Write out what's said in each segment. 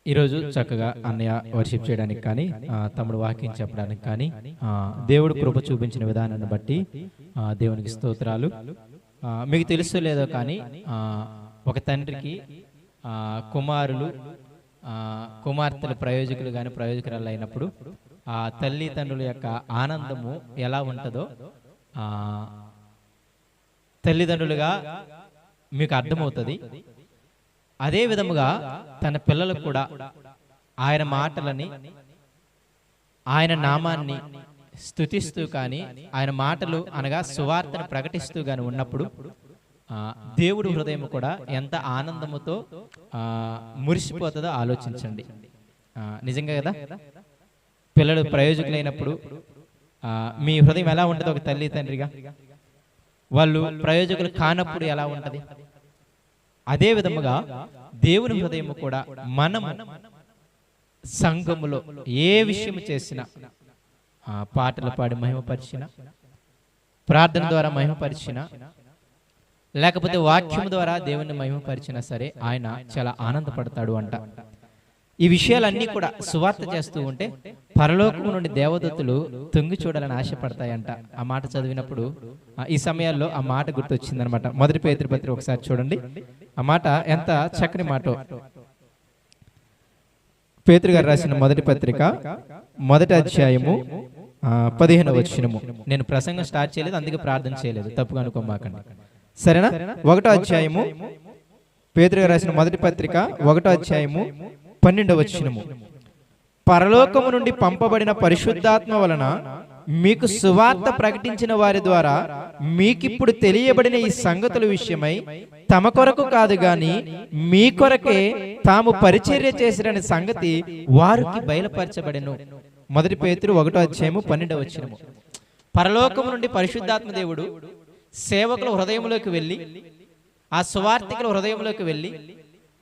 ఈరోజు చక్కగా అన్నయ్య వర్షిప్ చేయడానికి కానీ తమ్ముడు వాక్యం చెప్పడానికి కానీ దేవుడు కృప చూపించిన విధానాన్ని బట్టి దేవునికి స్తోత్రాలు. మీకు తెలుసో లేదో కానీ ఒక తండ్రికి కుమారులు కుమార్తెల ప్రయోజకులు కానీ ప్రయోజకురాలు అయినప్పుడు ఆ తల్లిదండ్రుల యొక్క ఆనందము ఎలా ఉంటుందో తల్లిదండ్రులుగా మీకు అర్థమవుతుంది. అదే విధముగా తన పిల్లలకు కూడా ఆయన మాటలని ఆయన నామాన్ని స్తుతిస్తూ కానీ ఆయన మాటలు అనగా సువార్తను ప్రకటిస్తూ కానీ ఉన్నప్పుడు దేవుడి హృదయం కూడా ఎంత ఆనందముతో మురిసిపోతుందో ఆలోచించండి. నిజంగా కదా, పిల్లలు ప్రయోజకులైనప్పుడు మీ హృదయం ఎలా ఉంటుంది? ఒక తల్లి తండ్రిగా వాళ్ళు ప్రయోజకులు కానప్పుడు ఎలా ఉంటది? అదే విధముగా దేవుని హృదయం కూడా మనము సంఘములో ఏ విషయం చేసినా పాటలు పాడి మహిమపరిచిన, ప్రార్థన ద్వారా మహిమపరిచిన, లేకపోతే వాక్యం ద్వారా దేవుని మహిమపరిచినా సరే ఆయన చాలా ఆనందపడతాడు అంట. ఈ విషయాలన్నీ కూడా సువార్త చేస్తూ ఉంటే పరలోకం నుండి దేవదూతలు తొంగి చూడాలని ఆశపడతాయంట. ఆ మాట చదివినప్పుడు ఈ సమయాల్లో ఆ మాట గుర్తొచ్చిందనమాట. మొదటి పేతురు పత్రిక ఒకసారి చూడండి. ఆ మాట ఎంత చక్కని మాట. పేతురు గారు రాసిన మొదటి పత్రిక మొదటి అధ్యాయము 15వ వచనము. నేను ప్రసంగం స్టార్ట్ చేయలేదు, అందుకే ప్రార్థన చేయలేదు, తప్పుగా అనుకోమాకండి, సరేనా? 1వ అధ్యాయము పేతురు గారు రాసిన మొదటి పత్రిక 1వ అధ్యాయము 12వ వచనము. పరలోకము నుండి పంపబడిన పరిశుద్ధాత్మ వలన మీకు సువార్త ప్రకటించిన వారి ద్వారా మీకిప్పుడు తెలియబడిన ఈ సంగతుల విషయమై తమ కొరకు కాదు గాని మీ కొరకే తాము పరిచర్య చేసిన సంగతి వారికి బయలుపరచబడెను. మొదటి పేతురు 1వ అధ్యాయము 12వ వచనము. పరలోకము నుండి పరిశుద్ధాత్మ దేవుడు సేవకుల హృదయంలోకి వెళ్ళి ఆ సువార్తికుల హృదయంలోకి వెళ్ళి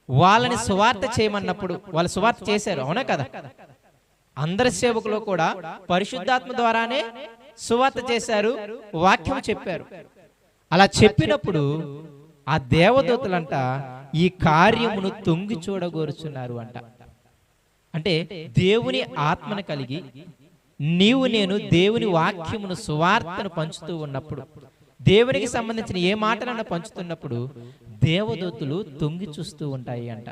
వాళ్ళని సువార్త చేయమన్నప్పుడు వాళ్ళు సువార్త చేశారు, అవునా కదా? అందరి సేవకులు కూడా పరిశుద్ధాత్మ ద్వారానే సువార్త చేశారు, వాక్యం చెప్పారు. అలా చెప్పినప్పుడు ఆ దేవదూతలంట ఈ కార్యమును తొంగి చూడగోరుచున్నారు అంట. అంటే దేవుని ఆత్మను కలిగి నీవు నేను దేవుని వాక్యమును సువార్తను పంచుతూ ఉన్నప్పుడు, దేవునికి సంబంధించిన ఏ మాటలన్నా పంచుతున్నప్పుడు దేవదూతలు తొంగి చూస్తూ ఉంటాయి అంట.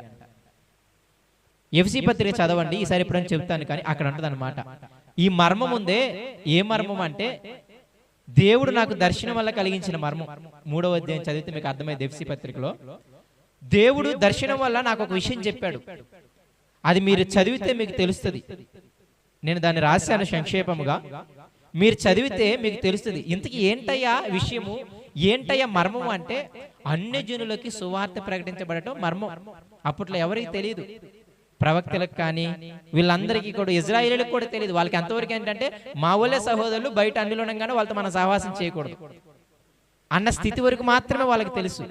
ఎఫ్సీ పత్రిక చదవండి, ఈసారి ఎప్పుడైనా చెప్తాను కానీ అక్కడ ఉంటుంది అనమాట. ఈ మర్మం ఉందే, ఏ మర్మం అంటే దేవుడు నాకు దర్శనం వల్ల కలిగించిన మర్మం. 3వ అధ్యాయం చదివితే మీకు అర్థమైంది. ఎఫ్సీ పత్రికలో దేవుడు దర్శనం వల్ల నాకు ఒక విషయం చెప్పాడు, అది మీరు చదివితే మీకు తెలుస్తుంది. నేను దాన్ని రాశాను సంక్షేపముగా, మీరు చదివితే మీకు తెలుస్తుంది. ఇంతకీ ఏంటయ్యా విషయము, ఏంటయ్యా మర్మము అంటే అన్యజనులకి సువార్త ప్రకటించబడటం మర్మం. అప్పట్లో ఎవరికి తెలియదు, ప్రవక్తలకు కానీ వీళ్ళందరికీ కూడా, ఇజ్రాయేలీలకు కూడా తెలియదు. వాళ్ళకి ఎంతవరకు ఏంటంటే మా వాళ్ళే సహోదరులు, బయట అన్నిలో ఉండగానే వాళ్ళతో మనం సహవాసం చేయకూడదు అన్న స్థితి వరకు మాత్రమే వాళ్ళకి తెలుసు.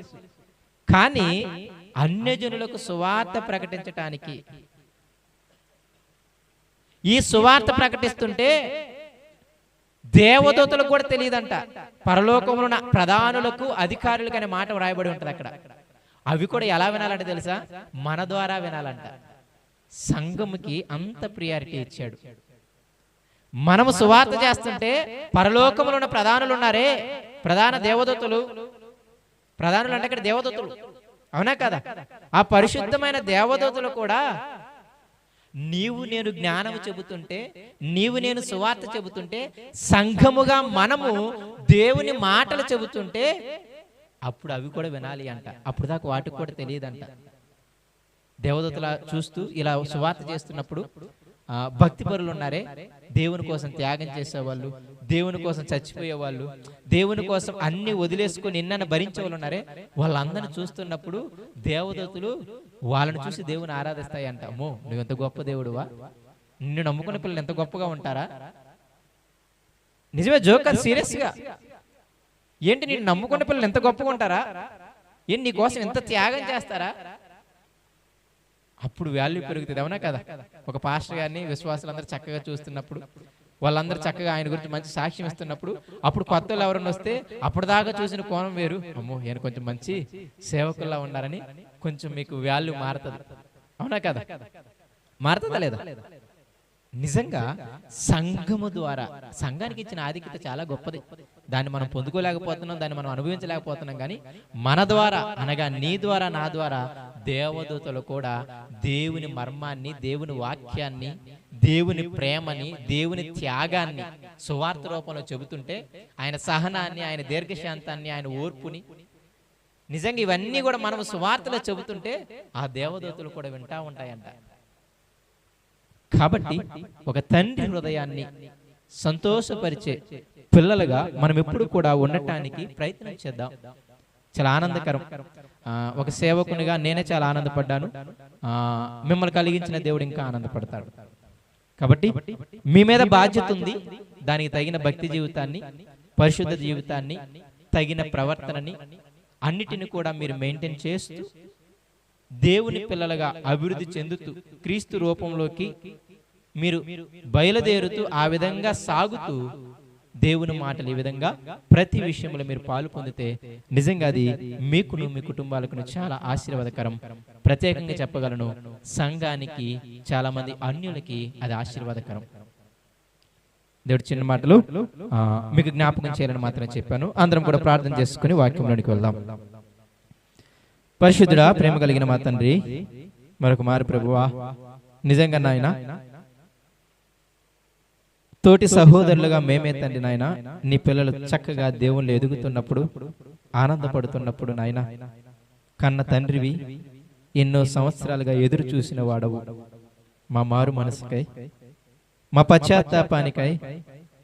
కానీ అన్యజనులకు సువార్త ప్రకటించటానికి, ఈ సువార్త ప్రకటిస్తుంటే దేవదూతలకు కూడా తెలియదంట. పరలోకంలో ఉన్న ప్రధానులకు అధికారులకు అనే మాట వ్రాయబడి ఉంటుంది అక్కడ. అవి కూడా ఎలా వినాలంటే తెలుసా? మన ద్వారా వినాలంట. సంఘముకి అంత ప్రియారిటీ ఇచ్చాడు. మనము సువార్త చేస్తుంటే పరలోకంలో ఉన్న ప్రధానులు ఉన్నారే, ప్రధాన దేవదూతలు, ప్రధానులు అంటే ఇక్కడ దేవదూతలు, అవునా కదా? ఆ పరిశుద్ధమైన దేవదూతలు కూడా నీవు నేను జ్ఞానము చెబుతుంటే, నీవు నేను సువార్త చెబుతుంటే, సంఘముగా మనము దేవుని మాటలు చెబుతుంటే అప్పుడు అవి కూడా వినాలి అంట. అప్పుడు దాకా వాటికి కూడా తెలియదంట. దేవదూతల చూస్తూ ఇలా సువార్త చేస్తున్నప్పుడు భక్తి పరులు ఉన్నారే, దేవుని కోసం త్యాగం చేసేవాళ్ళు, దేవుని కోసం చచ్చిపోయేవాళ్ళు, దేవుని కోసం అన్ని వదిలేసుకొని నిన్నను భరించే వాళ్ళు ఉన్నారే, వాళ్ళందరిని చూస్తున్నప్పుడు దేవదూతలు వాళ్ళని చూసి దేవుని ఆరాధిస్తాయి అంట. అమ్మో, నువ్వు ఎంత గొప్ప దేవుడువా, నిన్ను నమ్ముకున్న పిల్లలు ఎంత గొప్పగా ఉంటారా? నిజమే, జోకర్, సీరియస్ గా ఏంటి, నిన్ను నమ్ముకున్న పిల్లలు ఎంత గొప్పగా ఉంటారా, ఏంటి నీ కోసం ఎంత త్యాగం చేస్తారా? అప్పుడు వాల్యూ పెరుగుతుంది, అవునా కదా? ఒక పాస్టర్ గారిని విశ్వాసులందరూ చక్కగా చూస్తున్నప్పుడు, వాళ్ళందరూ చక్కగా ఆయన గురించి మంచి సాక్ష్యం ఇస్తున్నప్పుడు, అప్పుడు కొత్త వాళ్ళు ఎవరన్నా వస్తే అప్పుడు దాకా చూసిన కోణం వేరు, అమ్మో ఈయన కొంచెం మంచి సేవకుల్లా ఉన్నారని కొంచెం మీకు వాల్యూ మారుతుంది, అవునా కదా? మారుతుందా లేదా? నిజంగా సంఘము ద్వారా, సంఘానికి ఇచ్చిన ఆధిక్యత చాలా గొప్పది. దాన్ని మనం పొందుకోలేకపోతున్నాం, దాన్ని మనం అనుభవించలేకపోతున్నాం. కానీ మన ద్వారా అనగా నీ ద్వారా, నా ద్వారా దేవదూతలు కూడా దేవుని మర్మాన్ని, దేవుని వాక్యాన్ని, దేవుని ప్రేమని, దేవుని త్యాగాన్ని సువార్త రూపంలో చెబుతుంటే, ఆయన సహనాన్ని, ఆయన దీర్ఘశాంతాన్ని, ఆయన ఓర్పుని, నిజంగా ఇవన్నీ కూడా మనం సువార్తలో చెబుతుంటే ఆ దేవదూతలు కూడా వింటా ఉంటాయంట. కాబట్టి ఒక తండ్రి హృదయాన్ని సంతోషపరిచే పిల్లలుగా మనం ఎప్పుడు కూడా ఉండటానికి ప్రయత్నం చేద్దాం. చాలా ఆనందకరం. ఒక సేవకునిగా నేనే చాలా ఆనందపడ్డాను. మిమ్మల్ని కలిగించిన దేవుడు ఇంకా ఆనందపడతాడు. కాబట్టి మీ మీద బాధ్యత ఉంది. దానికి తగిన భక్తి జీవితాన్ని, పరిశుద్ధ జీవితాన్ని, తగిన ప్రవర్తనని అన్నిటిని కూడా మీరు మెయింటైన్ చేస్తూ దేవుని పిల్లలుగా అభివృద్ధి చెందుతూ క్రీస్తు రూపంలోకి మీరు బయలుదేరుతూ ఆ విధంగా సాగుతూ దేవుని మాటలు ఈ విధంగా ప్రతి విషయంలో మీరు పాలు పొందితే నిజంగా అది మీకును, మీ కుటుంబాలకు చాలా ఆశీర్వాదకరం. ప్రత్యేకంగా చెప్పగలను, సంఘానికి, చాలా మంది అన్యులకి అది ఆశీర్వాదకరం. దేవుడి చిన్న మాటలు మీకు జ్ఞాపకం చేయాలని మాత్రం చెప్పాను. అందరం కూడా ప్రార్థన చేసుకుని వాక్యంలోనికి వెళ్దాం. పరిశుద్ధుడా, ప్రేమ కలిగిన మా తండ్రి, మరొక మారు ప్రభువా, నిజంగా నాయన తోటి సహోదరులుగా మేమే తండ్రి నాయన, నీ పిల్లలు చక్కగా దేవుళ్ళు ఎదుగుతున్నప్పుడు, ఆనందపడుతున్నప్పుడు నాయన, కన్న తండ్రివి, ఎన్నో సంవత్సరాలుగా ఎదురు చూసిన వాడవు. మా మారు మనసుకై, మా పశ్చాత్తాపానికై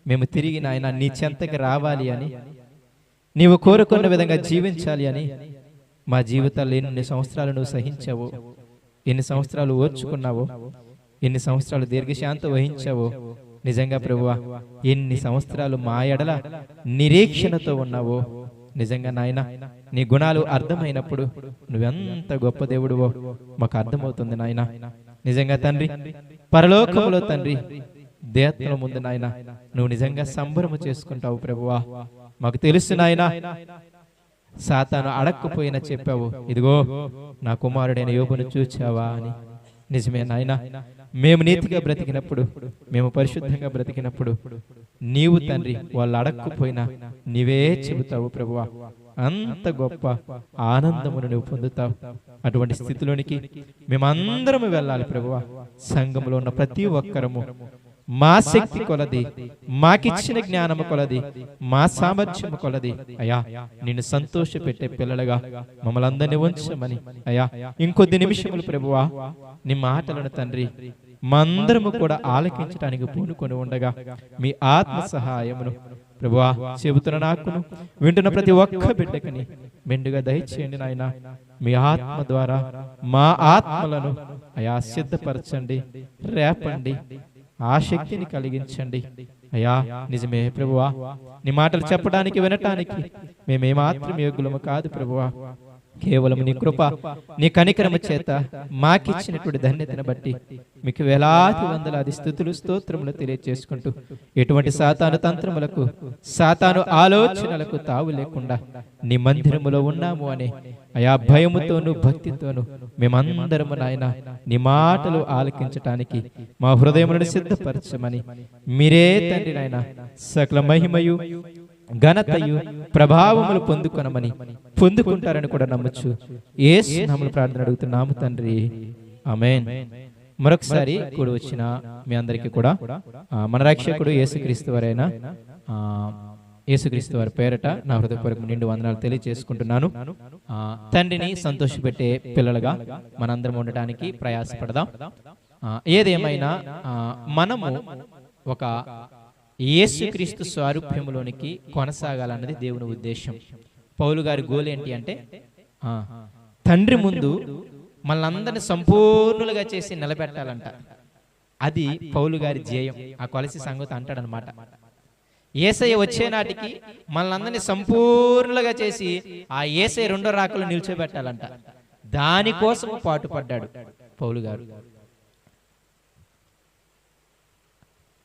మేము తిరిగి నాయన నీ చెంతకి రావాలి అని, నీవు కోరుకున్న విధంగా జీవించాలి అని మా జీవితాల్లో ఎన్ని సంవత్సరాలు నువ్వు సహించావో, ఎన్ని సంవత్సరాలు ఓర్చుకున్నావో, ఎన్ని సంవత్సరాలు దీర్ఘశాంతం వహించావో, నిజంగా ప్రభువా ఎన్ని సంవత్సరాలు మా ఎడల నిరీక్షణతో ఉన్నావో, నిజంగా నాయన నీ గుణాలు అర్థమైనప్పుడు నువ్వెంత గొప్ప దేవుడువో మాకు అర్థమవుతుంది నాయన. నిజంగా తండ్రి, పరలోకములో తండ్రి దేవతల ముందు నాయన నువ్వు నిజంగా సంబరము చేసుకుంటావు ప్రభువా. మాకు తెలుసు నాయన, సాతాను అడక్కపోయినా చెప్పావు, ఇదిగో నా కుమారుడైన యోబును చూచావా అని. నిజమే నాయన, మేము నీతిగా బ్రతికినప్పుడు, మేము పరిశుద్ధంగా బ్రతికినప్పుడు నీవు తండ్రి వాళ్ళు అడక్కపోయినా నీవే చెబుతావు ప్రభువా. అంత గొప్ప ఆనందమును నువ్వు పొందుతావు. అటువంటి స్థితిలోనికి మేమందరము వెళ్ళాలి ప్రభువా. సంఘంలో ఉన్న ప్రతి ఒక్కరము మా శక్తి కొలది, మాకిచ్చిన జ్ఞానము కొలది, మా సామర్థ్యము కొలది అయ్యా నిన్ను సంతోష పెట్టే పిల్లలుగా మమ్మల్ని అందరినీ ఉంచమని అయ్యా ఇంకొద్ది నిమిషములు ప్రభువా నీ మాటలను తండ్రి మందరము కూడా ఆలకించడానికి పూనుకొని ఉండగా మీ ఆత్మ సహాయమును ప్రభువా చెబుతున్న నాకును, వింటున్న ప్రతి ఒక్క బిడ్డకని మెండుగా దయచేయండి నాయన. మీ ఆత్మ ద్వారా మా ఆత్మలను అయా సిద్ధపరచండి, రేపండి, ఆ శక్తిని కలిగించండి అయ్యా. నిజమే ప్రభువా, నీ మాటలు చెప్పడానికి, వినటానికి మేమేమాత్రం యోగ్యులము కాదు ప్రభువా. కేవలం నీ కృప, నీ కనికరము చేత మాకిచ్చినటువంటి ధన్యతను బట్టి మీకు వేలాది వందలాది స్తుతులు, స్తోత్రములు తెలియజేసుకుంటూ ఎటువంటి సాతాను తంత్రములకు, సాతాను ఆలోచనలకు తావు లేకుండా నీ మందిరములో ఉన్నాము అనే అయా భయముతోను, భక్తితోను మేమందరము నాయన నీ మాటలు ఆలకించటానికి మా హృదయములను సిద్ధపరచమని మీరే తండ్రి నాయన సకల మహిమయు, ఘనతయు, ప్రభావములు పొందుకుంటారని కూడా నమ్మచ్చు. యేసు నామములో ప్రార్థన అడుగుతున్నాము తండ్రి, ఆమేన్. మరొకసారి కూడి వచ్చిన మీ అందరికీ కూడా మన రక్షకుడు యేసుక్రీస్తు వారైన యేసుక్రీస్తు వారి పేరట నా హృదయపూర్వక నిండు వందనాలు తెలియజేసుకుంటున్నాను. తండ్రిని సంతోషపెట్టే పిల్లలుగా మనందరం ఉండటానికి ప్రయాసపడదాం. ఏదేమైనా మనము ఒక యేసుక్రీస్తు స్వారూప్యములోనికి కొనసాగాలన్నది దేవుని ఉద్దేశం. పౌలు గారి గోల్ ఏంటి అంటే తండ్రి ముందు మనందరిని సంపూర్ణులుగా చేసి నిలబెట్టాలంట. అది పౌలు గారి ధ్యేయం. ఆ కొలసి సంగతి అంటాడనమాట. యేసయ్య వచ్చే నాటికి మనందరినీ సంపూర్ణులుగా చేసి ఆ యేసయ్య రెండో రాకలు నిల్చోబెట్టాలంట. దానికోసం పాటుపడ్డాడు పౌలు గారు.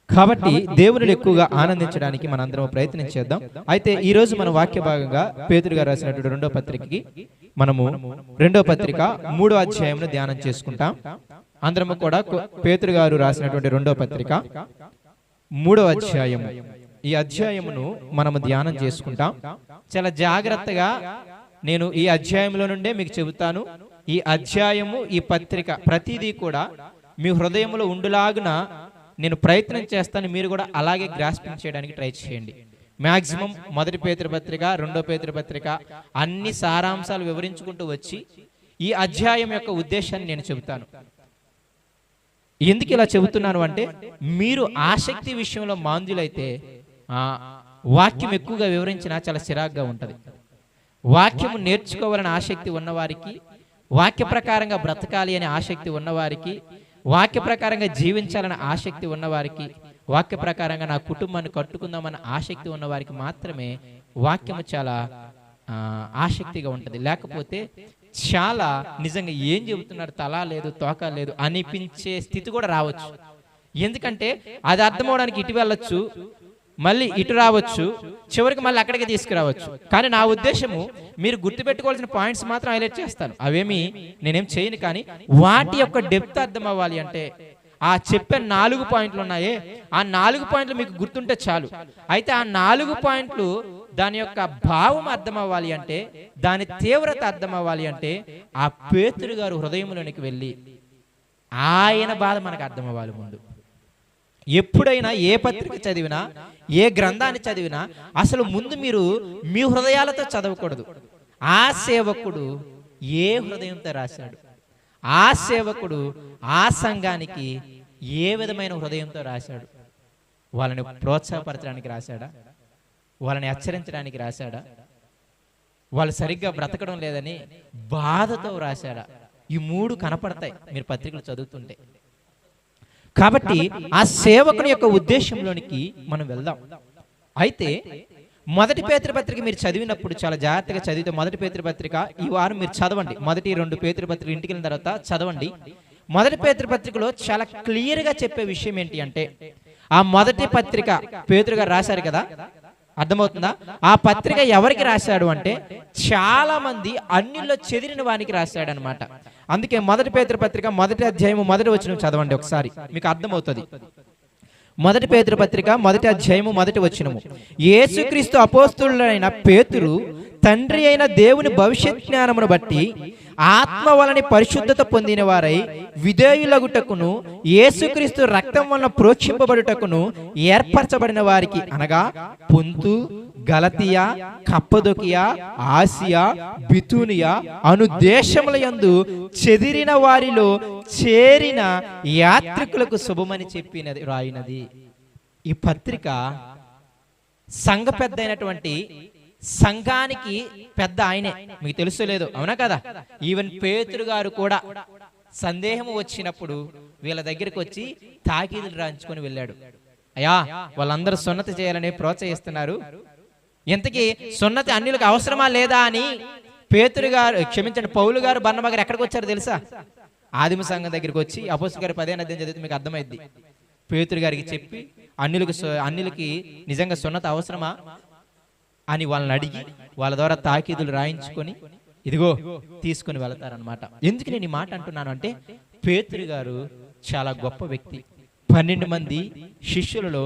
కాబట్టి దేవుని ఎక్కువగా ఆనందించడానికి మనందరం ప్రయత్నం చేద్దాం. అయితే ఈ రోజు మన వాక్య భాగంగా పేతురు గారు రాసినటువంటి రెండో పత్రికకి మనము రెండో పత్రిక 3వ అధ్యాయంలో ధ్యానం చేసుకుంటాం. అందరము కూడా పేతురు గారు రాసినటువంటి 2వ పత్రిక 3వ అధ్యాయము. ఈ అధ్యాయమును మనము ధ్యానం చేసుకుంటాం. చాలా జాగ్రత్తగా నేను ఈ అధ్యాయంలో నుండే మీకు చెబుతాను. ఈ అధ్యాయము, ఈ పత్రిక ప్రతిదీ కూడా మీ హృదయంలో ఉండులాగున నేను ప్రయత్నం చేస్తాను. మీరు కూడా అలాగే గ్రాస్పింగ్ చేయడానికి ట్రై చేయండి. మ్యాక్సిమం 1 పేతురు పత్రిక, 2వ పేతురు పత్రిక అన్ని సారాంశాలు వివరించుకుంటూ వచ్చి ఈ అధ్యాయం యొక్క ఉద్దేశాన్ని నేను చెబుతాను. ఎందుకు ఇలా చెబుతున్నాను అంటే, మీరు ఆసక్తి విషయంలో మాంద్యులైతే వాక్యం ఎక్కువగా వివరించినా చాలా చిరాగ్గా ఉంటుంది. వాక్యము నేర్చుకోవాలని ఆసక్తి ఉన్నవారికి, వాక్య ప్రకారంగా బ్రతకాలి అనే ఆసక్తి ఉన్నవారికి, వాక్య ప్రకారంగా జీవించాలనే ఆసక్తి ఉన్నవారికి, వాక్య ప్రకారంగా నా కుటుంబాన్ని కట్టుకుందామన్న ఆసక్తి ఉన్నవారికి మాత్రమే వాక్యము చాలా ఆసక్తిగా ఉంటుంది. లేకపోతే చాలా నిజంగా ఏం చెబుతున్నారు, తలా లేదు తోక లేదు అనిపించే స్థితి కూడా రావచ్చు. ఎందుకంటే అది అర్థం అవడానికి ఇటు వెళ్ళొచ్చు, మళ్ళీ ఇటు రావచ్చు, చివరికి మళ్ళీ అక్కడికి తీసుకురావచ్చు. కానీ నా ఉద్దేశము, మీరు గుర్తుపెట్టుకోవాల్సిన పాయింట్స్ మాత్రం హైలైట్ చేస్తాను. అవేమి నేనేం చేయను, కానీ వాటి యొక్క డెప్త్ అర్థం అవ్వాలి అంటే ఆ చెప్పే 4 పాయింట్లు ఉన్నాయే, ఆ 4 పాయింట్లు మీకు గుర్తుంటే చాలు. అయితే ఆ 4 పాయింట్లు దాని యొక్క భావం అర్థం అవ్వాలి అంటే, దాని తీవ్రత అర్థం అవ్వాలి అంటే ఆ పేతురు గారు హృదయంలోనికి వెళ్ళి ఆయన బాధ మనకు అర్థం అవ్వాలి. ముందు ఎప్పుడైనా ఏ పత్రిక చదివినా, ఏ గ్రంథాన్ని చదివినా అసలు ముందు మీరు మీ హృదయాలతో చదవకూడదు. ఆ సేవకుడు ఏ హృదయంతో రాశాడు, ఆ సేవకుడు ఆ సంఘానికి ఏ విధమైన హృదయంతో రాశాడు, వాళ్ళని ప్రోత్సాహపరచడానికి రాశాడా, వాళ్ళని హెచ్చరించడానికి రాశాడా, వాళ్ళు సరిగ్గా బ్రతకడం లేదని బాధతో రాశాడా? ఈ 3 కనపడతాయి మీరు పత్రికలు చదువుతుంటే. కాబట్టి ఆ సేవకుని యొక్క ఉద్దేశంలోనికి మనం వెళ్దాం. అయితే 1 పేతురు పత్రిక మీరు చదివినప్పుడు చాలా జాగ్రత్తగా చదివితే, 1 పేతురు పత్రిక ఈ వారం మీరు చదవండి. 1, 2 పేతురు పత్రిక ఇంటికి వెళ్ళిన తర్వాత చదవండి. 1 పేతురు పత్రికలో చాలా క్లియర్గా చెప్పే విషయం ఏంటి అంటే, ఆ 1 పత్రిక పేతురు గారు రాశారు కదా, అర్థమవుతుందా? ఆ పత్రిక ఎవరికి రాశాడు అంటే, చాలా మంది అన్యుల్లో చెదిరిన వానికి రాశాడు అనమాట. అందుకే 1 పేతురు పత్రిక 1వ అధ్యాయము 1వ వచనం చదవండి ఒకసారి, మీకు అర్థమవుతుంది. 1 పేతురు పత్రిక 1వ అధ్యాయము 1వ వచనము. యేసుక్రీస్తు అపోస్తలుడైన పేతురు తండ్రి అయిన దేవుని భవిష్యత్ జ్ఞానమును బట్టి ఆత్మ వలని పరిశుద్ధత పొందిన వారై విధేయులగుటకును యేసుక్రీస్తు రక్తం వలన ప్రోక్షింపబడుటకును ఏర్పరచబడిన వారికి, అనగా పొంతు, గలతియా, కప్పదొకియా, ఆసియా, బితూనియా అను దేశముల యందు చెదిరిన వారిలో చేరిన యాత్రికులకు శుభమని చెప్పినది రాయినది. ఈ పత్రిక సంఘ పెద్ద అయినటువంటి సంఘానికి పెద్ద ఆయనే, మీకు తెలుసో లేదో, అవునా కదా? ఈవెన్ పేతురు గారు కూడా సందేహం వచ్చినప్పుడు వీళ్ళ దగ్గరికి వచ్చి తాకీదులు రాయించుకొని వెళ్ళాడు. అయ్యా, వాళ్ళందరూ సున్నతి చేయాలని ప్రోత్సహిస్తున్నారు, ఇంతకీ సున్నతి అన్యులకు అవసరమా లేదా అని పేతురు గారు, క్షమించండి, పౌలు గారు, బర్నబా గారు ఎక్కడికి వచ్చారు తెలుసా? ఆదిమ సంఘం దగ్గరికి వచ్చి, అపోస్తలుల గారి 10వ అధ్యాయం చదివితే మీకు అర్థమైద్ది. పేతురు గారికి చెప్పి అన్యులకి నిజంగా సున్నతి అవసరమా అని వాళ్ళని అడిగి వాళ్ళ ద్వారా తాకీదులు రాయించుకొని ఇదిగో తీసుకుని వెళతారనమాట. ఎందుకు నేను ఈ మాట అంటున్నాను అంటే, పేతురు గారు చాలా గొప్ప వ్యక్తి. 12 మంది శిష్యులలో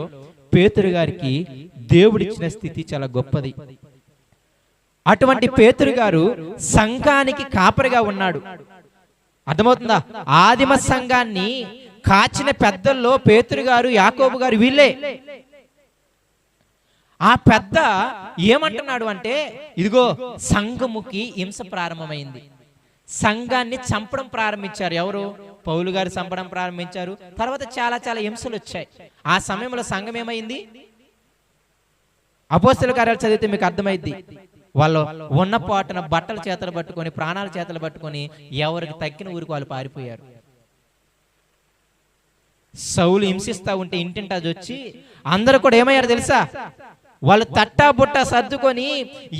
పేతురు గారికి దేవుడిచ్చిన స్థితి చాలా గొప్పది. అటువంటి పేతురు గారు సంఘానికి కాపరిగా ఉన్నాడు. అర్థమవుతుందా? ఆదిమ సంఘాన్ని కాచిన పెద్దల్లో పేతురు గారు, యాకోబు గారు వీళ్ళే. ఆ పెద్ద ఏమంటున్నాడు అంటే, ఇదిగో సంఘముకి హింస ప్రారంభమైంది, సంఘాన్ని చంపడం ప్రారంభించారు. ఎవరు? పౌలు గారు చంపడం ప్రారంభించారు. తర్వాత చాలా చాలా హింసలు వచ్చాయి. ఆ సమయంలో సంఘం ఏమైంది? అపోస్తలుల కార్యాలు చదివితే మీకు అర్థమైంది. వాళ్ళు ఉన్న పాటున బట్టలు చేతలు పట్టుకొని, ప్రాణాలు చేతలు పట్టుకొని ఎవరికి తక్కిన ఊరికి వాళ్ళు పారిపోయారు. సౌలు హింసిస్తా ఉంటే ఇంటింటా వచ్చి అందరూ కూడా ఏమయ్యారు తెలుసా? వాళ్ళు తట్టా బుట్ట సర్దుకొని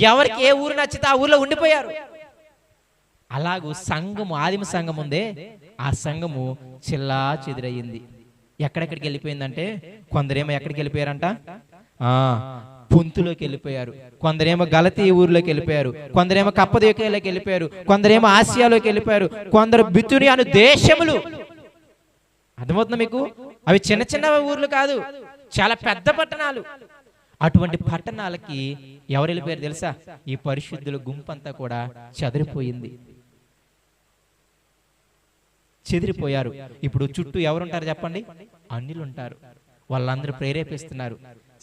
ఎవరికి ఏ ఊరు నచ్చితే ఆ ఊర్లో ఉండిపోయారు. అలాగూ సంఘము, ఆదిమ సంఘం ఉందే, ఆ సంఘము చిల్లా చెదిరయ్యింది. ఎక్కడెక్కడికి వెళ్ళిపోయిందంటే, కొందరేమో ఎక్కడికి వెళ్ళిపోయారంట, పొంతులోకి వెళ్ళిపోయారు, కొందరేమో గలతీ ఊర్లోకి వెళ్ళిపోయారు, కొందరేమో కప్పదేకలోకి వెళ్ళిపోయారు, కొందరేమో ఆసియాలోకి వెళ్ళిపోయారు, కొందరు బితుని అను దేశములు అర్థమవుతుందా మీకు? అవి చిన్న చిన్న ఊర్లు కాదు, చాలా పెద్ద పట్టణాలు. అటువంటి పట్టణాలకి ఎవరు వెళ్ళిపోయారు తెలుసా? ఈ పరిశుద్ధుల గుంపంతా కూడా చెదిరిపోయింది, చెదిరిపోయారు. ఇప్పుడు చుట్టూ ఎవరుంటారు చెప్పండి? అన్యులు ఉంటారు. వాళ్ళందరూ ప్రేరేపిస్తున్నారు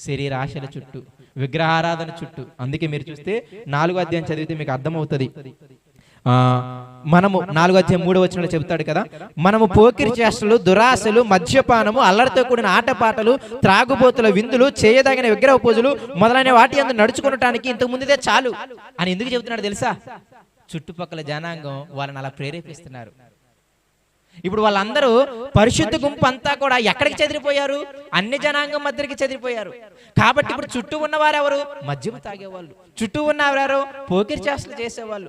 శరీర ఆశల చుట్టూ, విగ్రహారాధన చుట్టూ. అందుకే మీరు చూస్తే 4వ అధ్యాయం చదివితే మీకు అర్థమవుతుంది. మనము 4వ అధ్యాయం 3వ వచనంలో చెబుతాడు కదా, మనము పోకిరి చేష్టలు, దురాశలు, మద్యపానము, అల్లరితో కూడిన ఆటపాటలు, త్రాగుబోతుల విందులు, చేయదగిన విగ్రహ పూజలు మొదలైన వాటి యందు నడుచుకోవటానికి ఇంతకు ముందుదే చాలు అని ఎందుకు చెబుతున్నాడు తెలుసా? చుట్టుపక్కల జనాంగం వాళ్ళని అలా ప్రేరేపిస్తున్నారు. ఇప్పుడు వాళ్ళందరూ పరిశుద్ధ గుంపు అంతా కూడా ఎక్కడికి చెదిరిపోయారు? అన్ని జనాంగం మధ్యకి చెదిరిపోయారు. కాబట్టి ఇప్పుడు చుట్టూ ఉన్నవారు ఎవరు? మద్యం తాగేవాళ్ళు. చుట్టూ ఉన్నవారు పోకిరి చేష్టలు చేసేవాళ్ళు.